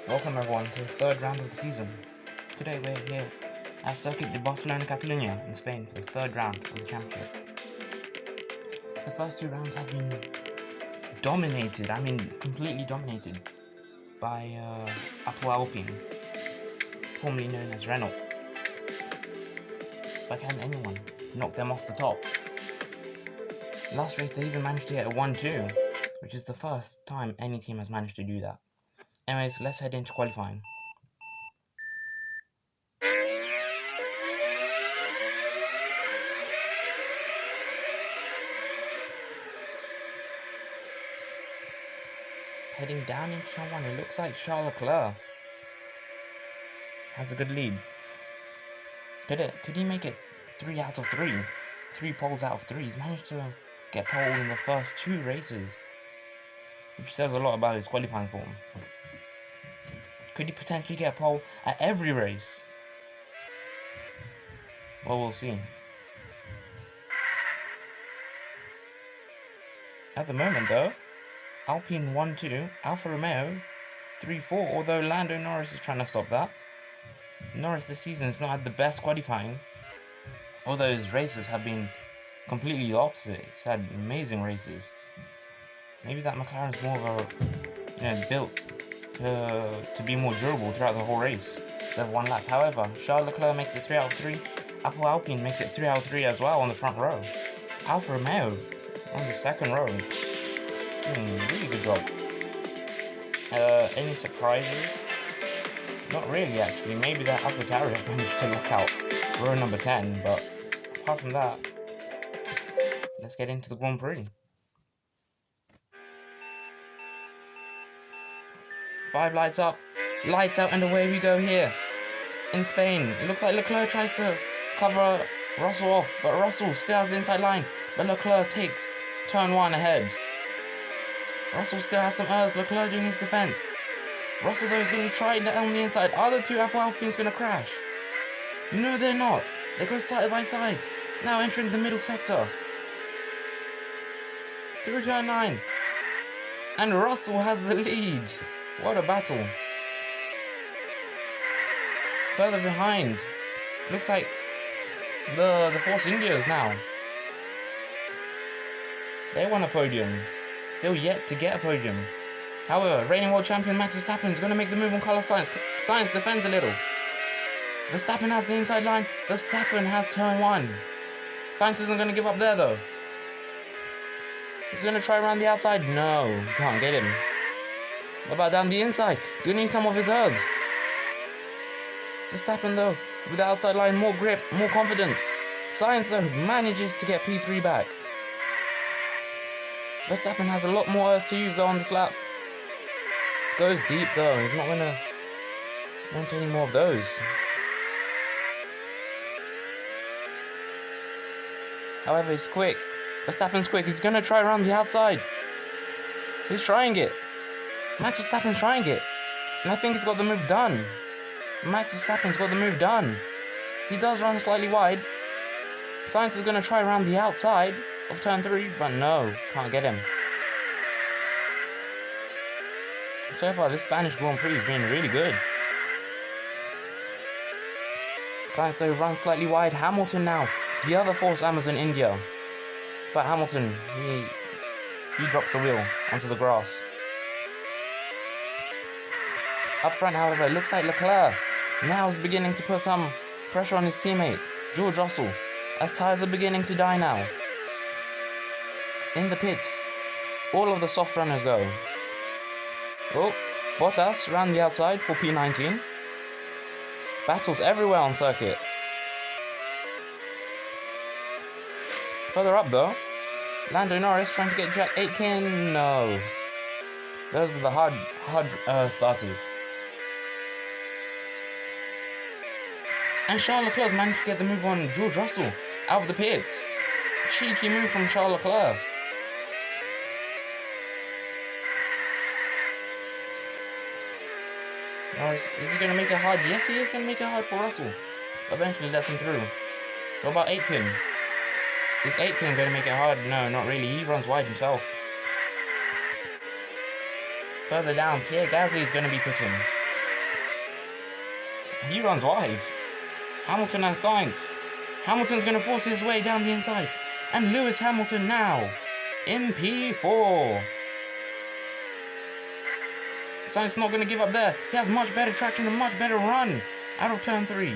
Welcome everyone to the third round of the season. Today we're here at Circuit de Barcelona Catalunya in Spain for the third round of the championship. The first two rounds have been dominated, completely dominated by Apu Alpine, formerly known as Renault. But can anyone knock them off the top? Last race they even managed to get a 1-2, which is the first time any team has managed to do that. Anyways, let's head into qualifying. Heading down into turn 1, it looks like Charles Leclerc has a good lead. Could he make it 3 out of 3? 3 poles out of 3. He's managed to get pole in the first 2 races, which says a lot about his qualifying form. Could he potentially get a pole at every race? Well, we'll see. At the moment though, Alpine 1-2, Alfa Romeo 3-4, although Lando Norris is trying to stop that. Norris this season has not had the best qualifying, although his races have been completely the opposite. He's had amazing races. Maybe that McLaren's more of a, built to be more durable throughout the whole race instead of one lap. However, Charles Leclerc makes it 3 out of 3. Apple Alpine makes it 3 out of 3 as well on the front row. Alfa Romeo on the second row. Really good job. Any surprises? Not really, actually. Maybe that AlphaTauri have managed to look out row number 10, but apart from that, let's get into the Grand Prix. 5 lights up, lights out, and away we go here in Spain. It looks like Leclerc tries to cover Russell off, but Russell still has the inside line, but Leclerc takes turn 1 ahead. Russell still has some errors, Leclerc doing his defense. Russell though is going to try it on the inside. Are the two Apple Alpines going to crash? No, they're not. They go side by side. Now entering the middle sector. Through turn 9. And Russell has the lead. What a battle. Further behind. Looks like the Force Indias now. They won a podium. Still yet to get a podium. However, reigning world champion Max Verstappen is going to make the move on Carlos Sainz. Sainz defends a little. Verstappen has the inside line. Verstappen has turn 1. Sainz isn't going to give up there though. He's going to try around the outside. No, can't get him. What about down the inside? He's going to need some of his hers. Verstappen though, with the outside line, more grip, more confidence. Sainz though manages to get P3 back. Verstappen has a lot more hers to use though on this lap. Goes deep though, he's not gonna want any more of those. However, he's quick. Verstappen's quick, he's gonna try around the outside. He's trying it. Max Verstappen's trying it. And I think he's got the move done. Max Verstappen's got the move done. He does run slightly wide. Sainz is gonna try around the outside of turn 3, but no, can't get him. So far, this Spanish Grand Prix has been really good. Sainz though runs slightly wide. Hamilton now, the other Force Amazon India. But Hamilton, he drops the wheel onto the grass. Up front, however, it looks like Leclerc now is beginning to put some pressure on his teammate, George Russell, as tyres are beginning to die now. In the pits, all of the soft runners go. Oh, Bottas ran the outside for P19. Battles everywhere on circuit. Further up though, Lando Norris trying to get Jack Aitken. No. Those are the hard starters. And Charles Leclerc's managed to get the move on George Russell out of the pits. Cheeky move from Charles Leclerc. Norris, is he going to make it hard? Yes, he is going to make it hard for Russell. Eventually lets him through. What about Aitken? Is Aitken going to make it hard? No, not really. He runs wide himself. Further down, Pierre Gasly is going to be pitching. He runs wide. Hamilton and Sainz. Hamilton's going to force his way down the inside. And Lewis Hamilton now in P4. Sainz not going to give up there. He has much better traction and much better run out of turn 3.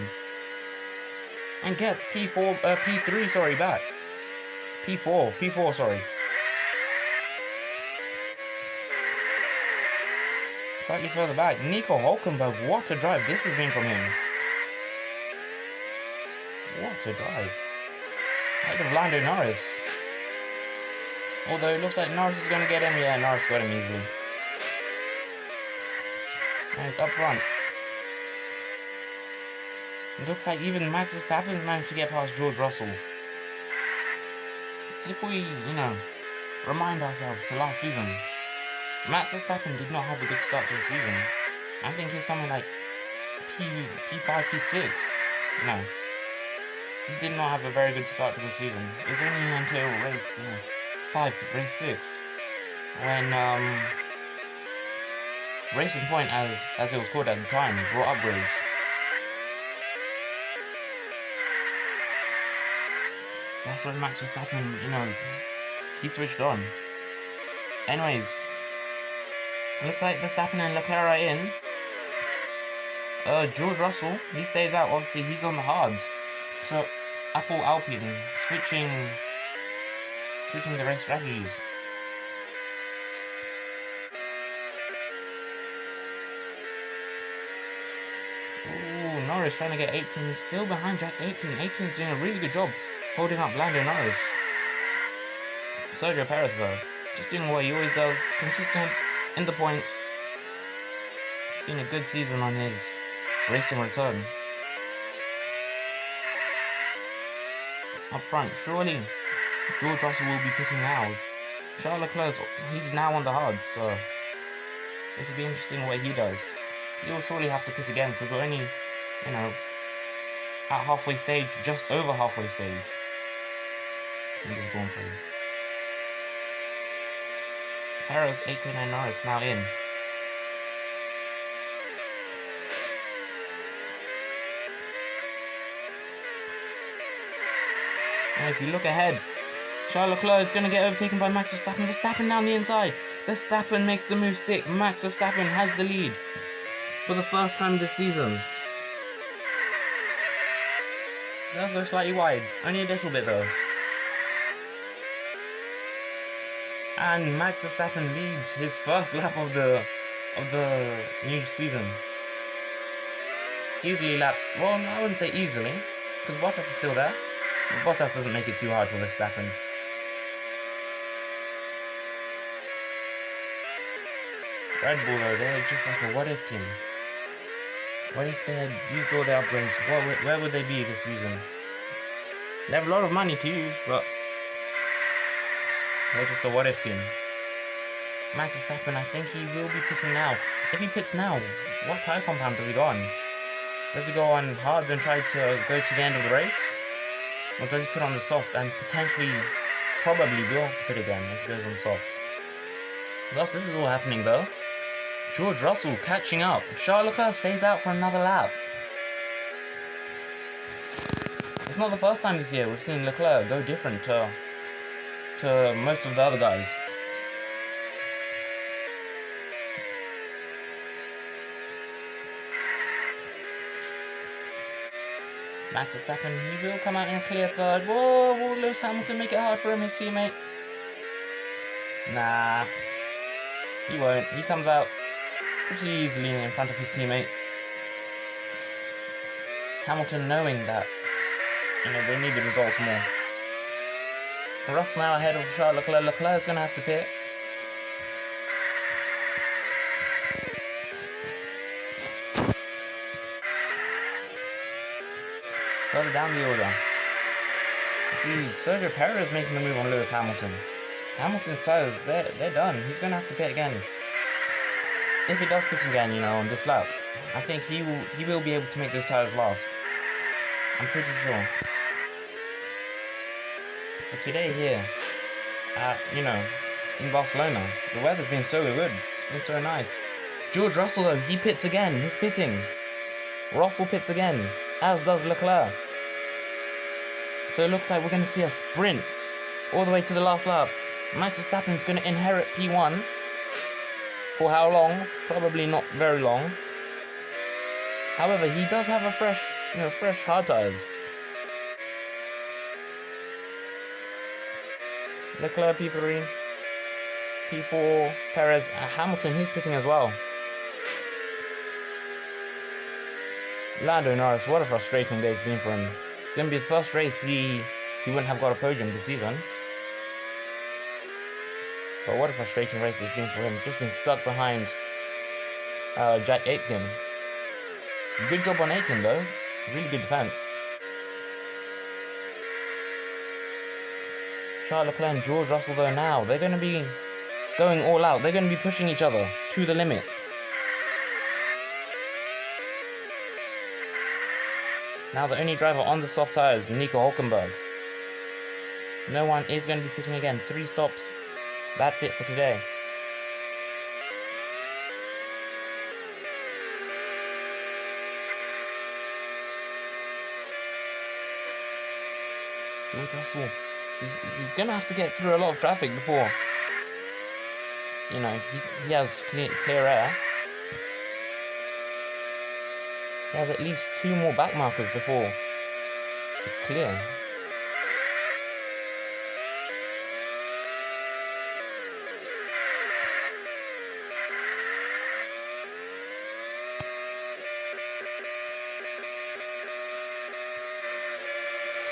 And gets P3, sorry, back. P4, sorry. Slightly further back. Nico Hulkenberg, what a drive this has been from him. What a drive. Ahead of Lando Norris. Although it looks like Norris is going to get him. Yeah, Norris got him easily. And he's up front. It looks like even Max Verstappen's managed to get past George Russell. If we, remind ourselves to last season, Max Verstappen did not have a good start to the season. I think he was something like P5, P6. He did not have a very good start to the season. It was only until race 6, when Racing Point, as it was called at the time, brought upgrades. That's when Max Verstappen, he switched on. Anyways, looks like Verstappen and Leclerc are in. George Russell, he stays out. Obviously, he's on the hards. So, Alpine switching the race strategies. Ooh, Norris trying to get 18. He's still behind Jack 18. 18's doing a really good job holding up Lando Norris. Sergio Perez, though, just doing what he always does. Consistent in the points. It's been a good season on his racing return. Up front, surely George Russell will be pitting now. Charles Leclerc, he's now on the hard, so it'll be interesting what he does. He'll surely have to pit again because we're only, at halfway stage, just over halfway stage. In this Grand Prix. Perez, Aitken and Norris now in. And if you look ahead, Charles Leclerc is going to get overtaken by Max Verstappen. Verstappen down the inside. Verstappen makes the move stick. Max Verstappen has the lead for the first time this season. Does go slightly wide, only a little bit though. And Max Verstappen leads his first lap of the new season. Easily laps. Well, I wouldn't say easily, because Bottas is still there. But Bottas doesn't make it too hard for Verstappen. Red Bull though, they're just like a what if team. What if they had used all their upgrades? Where would they be this season? They have a lot of money to use, but they're just a what if team. Max Verstappen, I think he will be pitting now. If he pits now, what tyre compound does he go on? Does he go on hards and try to go to the end of the race? Or does he put on the soft and potentially, probably will have to pit again if he goes on soft? Plus, this is all happening though. George Russell catching up. Charles Leclerc stays out for another lap. It's not the first time this year we've seen Leclerc go different to most of the other guys. Max Verstappen, he will come out in a clear third. Whoa, will Lewis Hamilton make it hard for him, his teammate? Nah, he won't. He comes out pretty easily in front of his teammate. Hamilton knowing that, they need the results more. Russell now ahead of Charles Leclerc. Leclerc's going to have to pit. Further down the order. You see, Sergio Perez making the move on Lewis Hamilton. Hamilton's tires, they're done. He's going to have to pit again. If he does pit again, on this lap, I think he will be able to make those tires last. I'm pretty sure. But today here, in Barcelona, the weather's been so good. It's been so nice. George Russell though, he pits again. He's pitting. Russell pits again, as does Leclerc. So it looks like we're going to see a sprint all the way to the last lap. Max Verstappen's going to inherit P1. For how long? Probably not very long. However, he does have a fresh hard tires. Leclerc P3, P4, Perez, Hamilton, he's pitting as well. Lando Norris, what a frustrating day it's been for him. It's going to be the first race he wouldn't have got a podium this season. But what a frustrating race it's been for him. He's just been stuck behind Jack Aitken. Good job on Aitken though. Really good defense. Charles Leclerc and George Russell though now, they're going to be going all out. They're going to be pushing each other to the limit. Now the only driver on the soft tyres, Nico Hülkenberg. No one is going to be pitting again. 3 stops. That's it for today. George Russell, he's going to have to get through a lot of traffic before, you know, he has clear air. He has at least 2 more back markers before it's clear.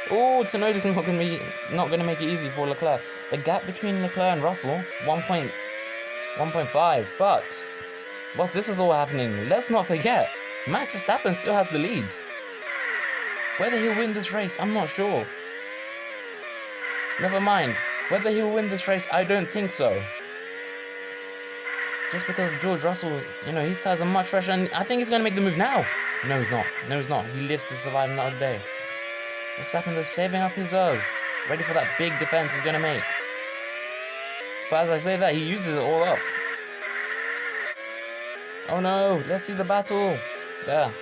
Oh, Tsunoda's not going to make it easy for Leclerc. The gap between Leclerc and Russell, 1.5. But whilst this is all happening, let's not forget, Max Verstappen still has the lead. Whether he'll win this race, I'm not sure. Never mind. Whether he'll win this race, I don't think so. Just because George Russell, you know, his tires are much fresher, and I think he's going to make the move now. No, he's not. No, he's not. He lives to survive another day. Verstappen though saving up his R's, ready for that big defense he's going to make. But as I say that, he uses it all up. Oh no, let's see the battle. There.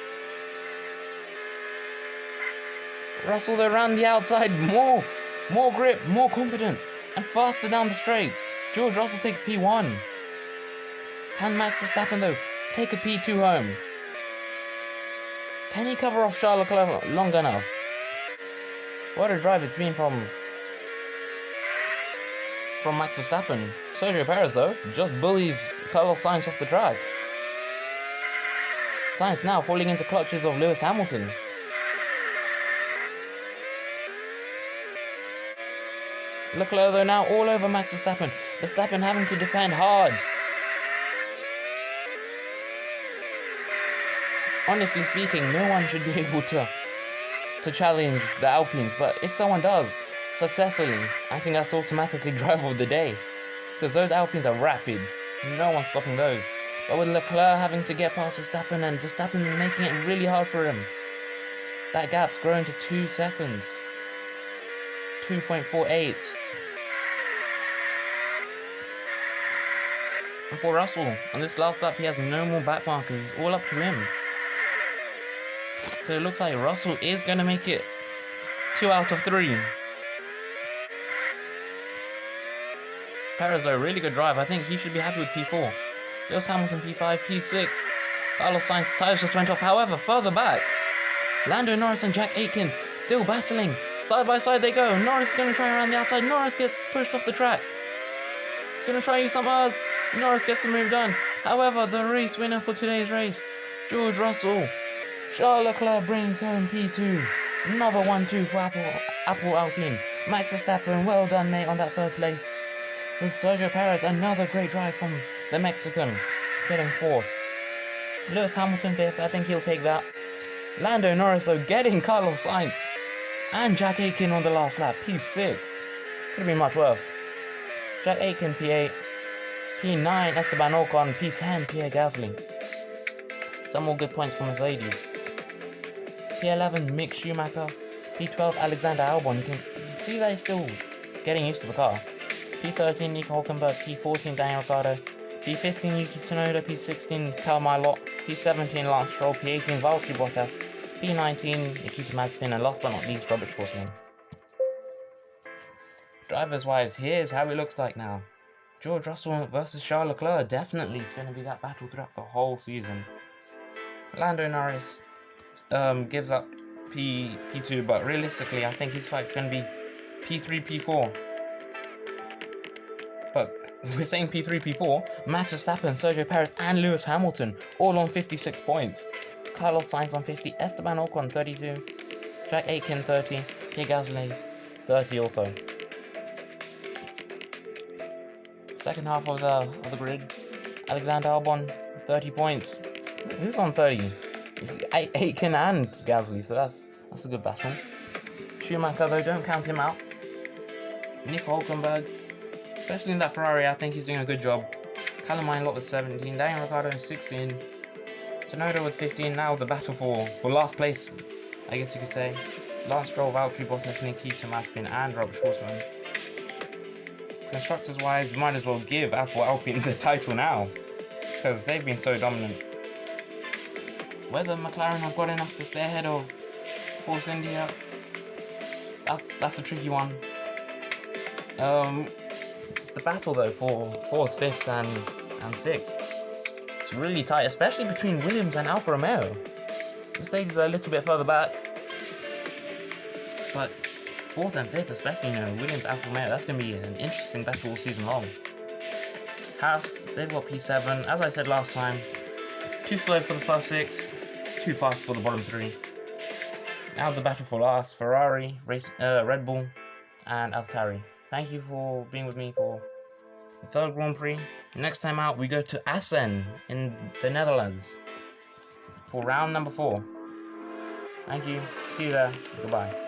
Russell though around the outside, more grip, more confidence, and faster down the straights. George Russell takes P1. Can Max Verstappen though take a P2 home? Can he cover off Charles Leclerc long enough? What a drive it's been from Max Verstappen. Sergio Perez though just bullies Carlos Sainz off the track. Sainz now falling into clutches of Lewis Hamilton. Leclerc though now all over Max Verstappen. Verstappen having to defend hard. Honestly speaking, no one should be able to challenge the Alpines, but if someone does successfully, I think that's automatically driver of the day, because those Alpines are rapid. No one's stopping those. But with Leclerc having to get past Verstappen and Verstappen making it really hard for him, that gap's grown to 2 seconds. 2.48. And for Russell, on this last lap, he has no more back markers. It's all up to him. So it looks like Russell is going to make it 2 out of 3. Perez though, really good drive. I think he should be happy with P4. Lewis Hamilton P5, P6. Carlos Sainz's tires just went off. However, further back, Lando Norris and Jack Aitken still battling. Side by side they go. Norris is going to try around the outside. Norris gets pushed off the track. He's going to try use some R's. Norris gets the move done. However, the race winner for today's race, George Russell. Charles Leclerc brings home P2. Another 1-2 for Apple Alpine. Max Verstappen, well done mate on that 3rd place. With Sergio Perez, another great drive from the Mexican, getting 4th. Lewis Hamilton 5th, I think he'll take that. Lando Norris though getting Carlos Sainz. And Jack Aitken on the last lap, P6. Could have been much worse. Jack Aitken P8. P9 Esteban Ocon. P10 Pierre Gasly. Some more good points for Mercedes. P11 Mick Schumacher. P12 Alexander Albon. You can see that he's still getting used to the car. P13 Nico Hülkenberg. P14 Daniel Ricciardo. P15 Yuki Tsunoda. P16 Karl Milot. P17 Lance Stroll, P18 Valtteri Bottas, P19 Nikita Mazepin, and last but not least Robert Schwarzman. Drivers wise, here's how it looks like now. George Russell versus Charles Leclerc, definitely it's going to be that battle throughout the whole season. Lando Norris gives up P2, but realistically I think his fight's going to be P3, P4. But we're saying P3, P4, Max Verstappen, Sergio Perez and Lewis Hamilton all on 56 points. Carlos Sainz on 50, Esteban Ocon 32, Jack Aitken 30, Pierre Gasly 30 also. Second half of the grid, Alexander Albon 30 points. Who's on 30? Aitken and Gasly, so that's a good battle. Schumacher though, don't count him out. Nico Hülkenberg, especially in that Ferrari, I think he's doing a good job. Callum Lott with 17, Daniel Ricciardo 16, Tsunoda with 15. Now the battle for last place, I guess you could say. Lance Stroll, Valtteri Bottas, Nikita Mazepin and Robert Schwarzman. Constructors wise, we might as well give Alpine the title now, because they've been so dominant. Whether McLaren have got enough to stay ahead of Force India, that's a tricky one. The battle though for 4th, 5th and 6th, it's really tight, especially between Williams and Alfa Romeo. Mercedes are a little bit further back, but 4th and 5th especially, Williams, Alfa Romeo, that's going to be an interesting battle all season long. Haas, they've got P7, as I said last time, too slow for the first 6, too fast for the bottom 3. Now the battle for last, Ferrari, Red Bull and AlphaTauri. Thank you for being with me for the 3rd Grand Prix. Next time out, we go to Assen in the Netherlands for round number 4. Thank you. See you there. Goodbye.